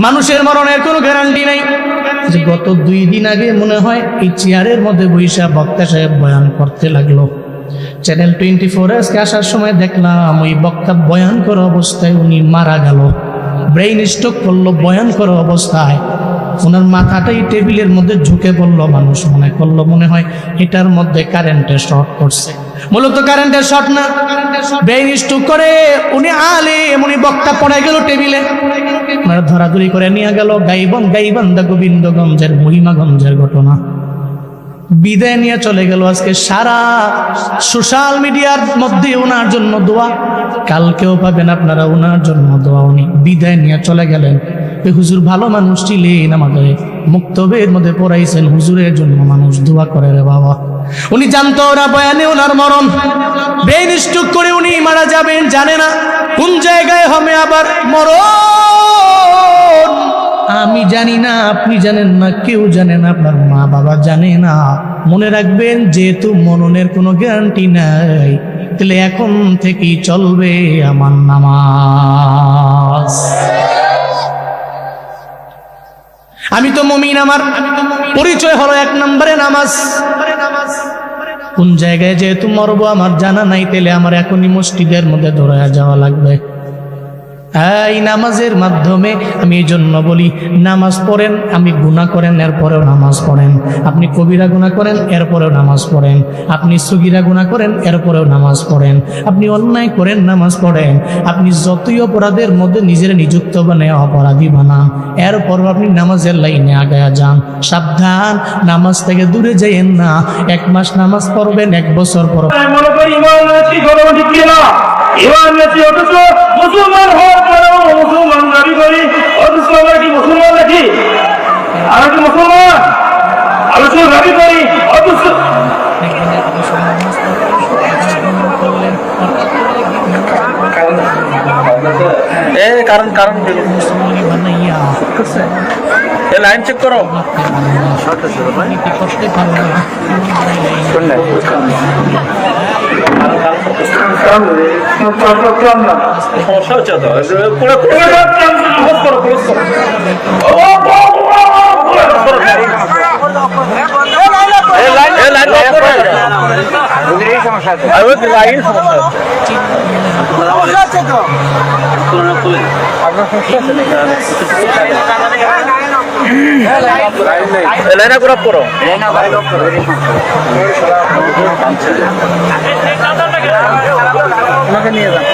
মানুষের মরণের কোনো গ্যারান্টি নাই। যে গত 2 দিন আগে মনে হয় এই চেয়ারের মধ্যে বৈশা বক্তা সাহেব বয়ান করতে লাগলো। চ্যানেল 24 আজকে আসার সময় দেখলাম ওই বক্তা বয়ান করা অবস্থায় উনি মারা গেল, ব্রেইন স্ট্রোক করলো বয়ান করা অবস্থায়। ওনার মাথাটাই টেবিলের মধ্যে ঝুঁকে পড়লো। মানুষ মনে করলো মনে হয় এটার মধ্যে কারেন্টের শর্ট করছে, মূলত কারেন্টের শর্ট না, ব্রেইন স্ট্রোক করে উনি আলেম, উনি বক্তা পড়ে গেল টেবিলে। ওনারা ধরাধরি করে নিয়ে গেল গাইবান্ধা গোবিন্দগঞ্জের মহিমাগঞ্জের ঘটনা। বিদায় নিয়ে চলে গেল। আজকে সারা সোশ্যাল মিডিয়ার মধ্যে ওনার জন্য দোয়া, কালকেও পাবেন আপনারা ওনার জন্য দোয়া। উনি বিদায় নিয়ে চলে গেলেন। হুজুর ভালো মানুষ ছিলেন, আমাদের মুক্তবের মধ্যে পড়াইছেন, হুজুরের জন্য মানুষ দোয়া করে রে বাবা। উনি জানতো ওরা বয়ানে ওনার মরণ, ব্রেইন স্ট্রোক করে উনি মারা যাবেন, জানে না কোন জায়গায় হবে আবার মরণ। আমি জানি না, আপনি জানেন না, কেউ জানে না, আপনার মা বাবা জানে না। মনে রাখবেন যেহেতু মরণের কোনো গ্যারান্টি নাই, তাহলে এখন থেকেই চলবে আমার নামাজ। আমি তো মুমিন, আমার পরিচয় হলো 1 নম্বরে নামাজ। কোন জায়গায় যেহেতু মরবো আমার জানা নাই, তাহলে আমার এখনই মসজিদের মধ্যে দৌড়ায় যাওয়া লাগবে। এই নামাজের মাধ্যমে আমি এই জন্য বলি, নামাজ পড়েন, আপনি গুনাহ করেন এরপরেও নামাজ পড়েন, আপনি কবিরা গুনাহ করেন এরপরেও নামাজ পড়েন, আপনি সগীরা গুনাহ করেন এরপরেও নামাজ পড়েন, আপনি অন্যায় করেন নামাজ পড়েন, আপনি যতই অপরাধের মধ্যে নিজের নিযুক্ত বানায় অপরাধী বানান, এরপরও আপনি নামাজের লাইনে আগায়া যান। সাবধান, নামাজ থেকে দূরে যাইয়েন না। 1 মাস নামাজ পড়বেন, 1 বছর পড়বেন। ইমান নাকি অথচ মুসলমান হওয়ার পরেও মুসলমান দাবি করি, অথচ আমরা কি মুসলমান নাকি? আমরা কি মুসলমান? আলোচনা দাবি করি, অথচ কারণ লাইন চেক করো। সমস্যা হচ্ছে লাইনা করে পড়ো। আমাকে নিয়ে যান।